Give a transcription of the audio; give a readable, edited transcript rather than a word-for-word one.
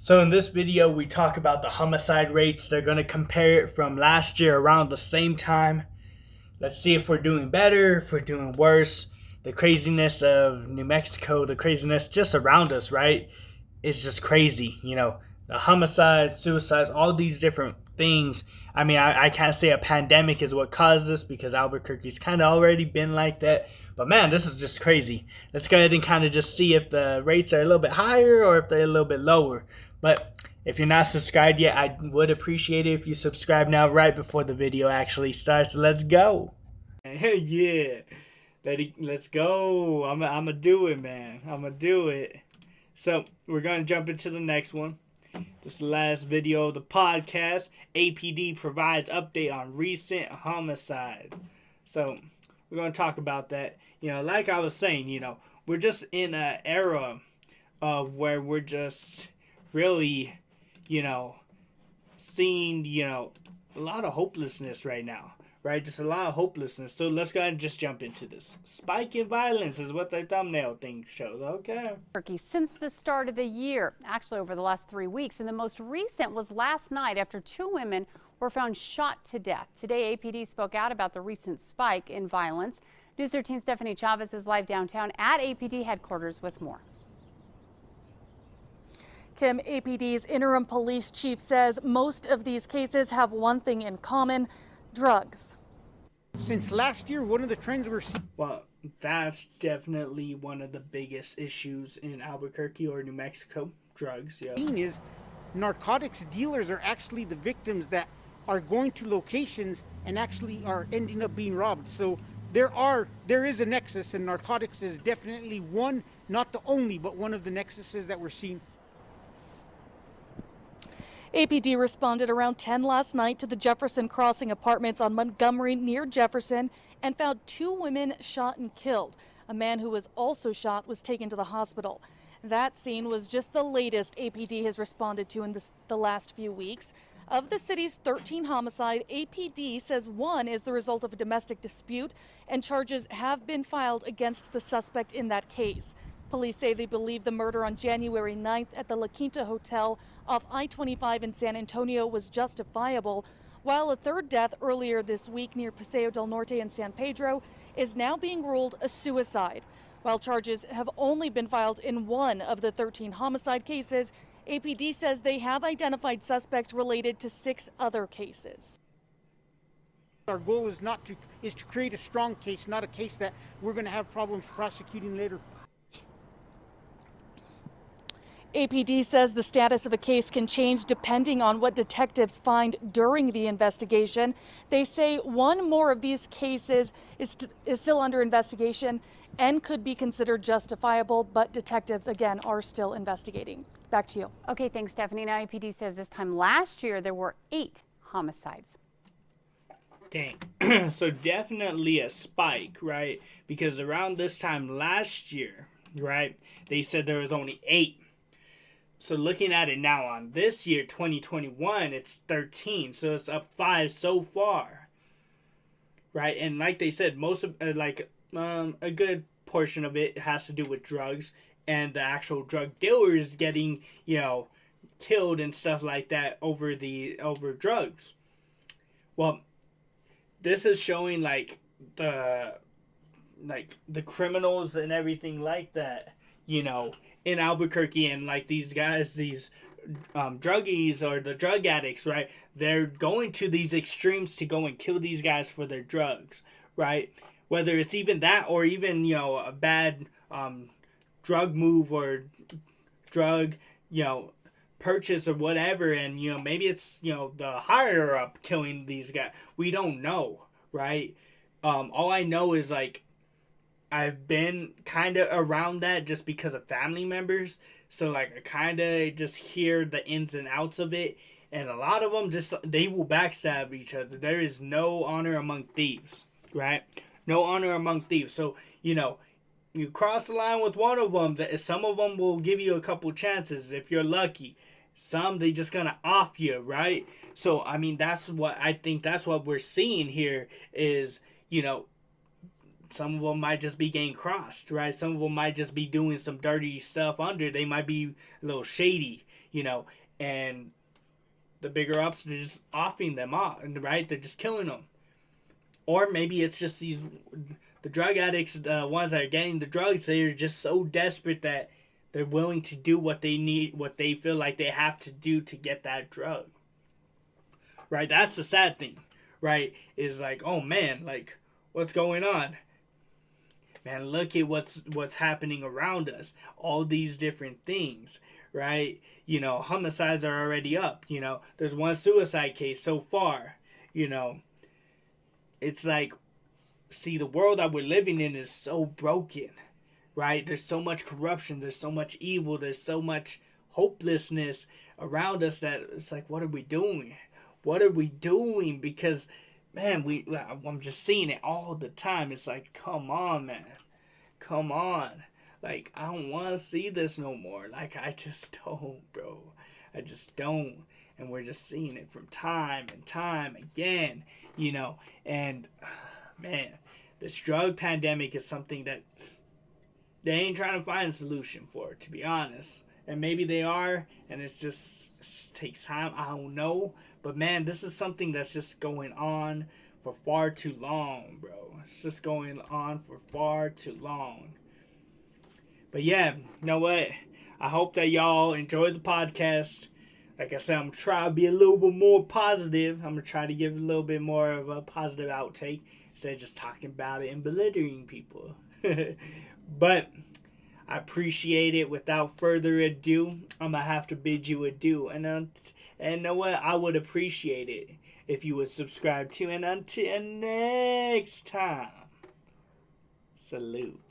So in this video, we talk about the homicide rates. They're going to compare it from last year around the same time. Let's see if we're doing better, if we're doing worse. The craziness of New Mexico, the craziness just around us, right? It's just crazy. The homicides, suicides, all these different things. I mean, I can't say a pandemic is what caused this because Albuquerque's kind of already been like that. But man, this is just crazy. Let's go ahead and kind of just see if the rates are a little bit higher or if they're a little bit lower. But if you're not subscribed yet, I would appreciate it if you subscribe now right before the video actually starts. Let's go. Yeah. Let's go. I'm going to do it, man. I'm going to do it. So we're going to jump into the next one. This is the last video of the podcast. APD provides update on recent homicides. So we're going to talk about that. Like I was saying, we're just in an era of where we're just really, seeing, a lot of hopelessness right now. Right? Just a lot of hopelessness. So let's go ahead and just jump into this. Spike in violence is what the thumbnail thing shows. Okay. Turkey since the start of the year, actually over the last 3 weeks. And the most recent was last night after 2 women were found shot to death. Today, APD spoke out about the recent spike in violence. News 13 Stephanie Chavez is live downtown at APD headquarters with more. Kim, APD's interim police chief says most of these cases have one thing in common: drugs. Since last year, one of the trends we're seeing. Well, that's definitely one of the biggest issues in Albuquerque or New Mexico. Drugs, yeah. Is narcotics dealers are actually the victims that are going to locations and actually are ending up being robbed. So there is a nexus, and narcotics is definitely one, not the only, but one of the nexuses that we're seeing. APD responded around 10 last night to the Jefferson Crossing apartments on Montgomery near Jefferson and found 2 women shot and killed. A man who was also shot was taken to the hospital. That scene was just the latest APD has responded to in the last few weeks. Of the city's 13 homicides, APD says 1 is the result of a domestic dispute, and charges have been filed against the suspect in that case. Police say they believe the murder on January 9th at the La Quinta Hotel off I-25 in San Antonio was justifiable, while a 3rd death earlier this week near Paseo del Norte in San Pedro is now being ruled a suicide. While charges have only been filed in 1 of the 13 homicide cases, APD says they have identified suspects related to 6 other cases. Our goal is to create a strong case, not a case that we're going to have problems prosecuting later. APD says the status of a case can change depending on what detectives find during the investigation. They say 1 more of these cases is still under investigation and could be considered justifiable, but detectives, again, are still investigating. Back to you. Okay, thanks, Stephanie. Now, APD says this time last year there were 8 homicides. Dang. So definitely a spike, right? Because around this time last year, right, they said there was only 8. So looking at it now on this year, 2021, it's 13. So it's up 5 so far. Right? And like they said, most of a good portion of it has to do with drugs and the actual drug dealers getting, killed and stuff like that over drugs. Well, this is showing the criminals and everything like that, in Albuquerque, and these guys, these druggies or the drug addicts, right? They're going to these extremes to go and kill these guys for their drugs, right? Whether it's even that or even, a bad drug move or drug, purchase or whatever. And, maybe it's, the higher up killing these guys. We don't know, right? All I know is I've been kind of around that just because of family members. So, I kind of just hear the ins and outs of it. And a lot of them they will backstab each other. There is no honor among thieves, right? No honor among thieves. So, you cross the line with one of them, some of them will give you a couple chances if you're lucky. Some, they just gonna off you, right? So, I mean, that's what we're seeing here is, some of them might just be getting crossed, right? Some of them might just be doing some dirty stuff under. They might be a little shady, and the bigger ups are just offing them off, right? They're just killing them. Or maybe it's just the drug addicts, the ones that are getting the drugs, they're just so desperate that they're willing to do what they need, what they feel like they have to do to get that drug. Right? That's the sad thing, right? Is like, oh man, like, what's going on? Man, look at what's happening around us. All these different things, right? Homicides are already up. There's one suicide case so far. It's like, see, the world that we're living in is so broken, right? There's so much corruption. There's so much evil. There's so much hopelessness around us that it's like, what are we doing? What are we doing? Because, man, I'm just seeing it all the time. It's like, come on, man. Come on. Like, I don't want to see this no more. Like, I just don't, bro. I just don't. And we're just seeing it from time and time again, And, man, this drug pandemic is something that they ain't trying to find a solution for, to be honest. And maybe they are, and it just takes time. I don't know. But, man, this is something that's just going on for far too long, bro. It's just going on for far too long. But, yeah, you know what? I hope that y'all enjoyed the podcast. Like I said, I'm trying to be a little bit more positive. I'm going to try to give a little bit more of a positive outtake instead of just talking about it and belittling people. But I appreciate it. Without further ado, I'm going to have to bid you adieu. And you know what? I would appreciate it if you would subscribe to. And until next time, salute.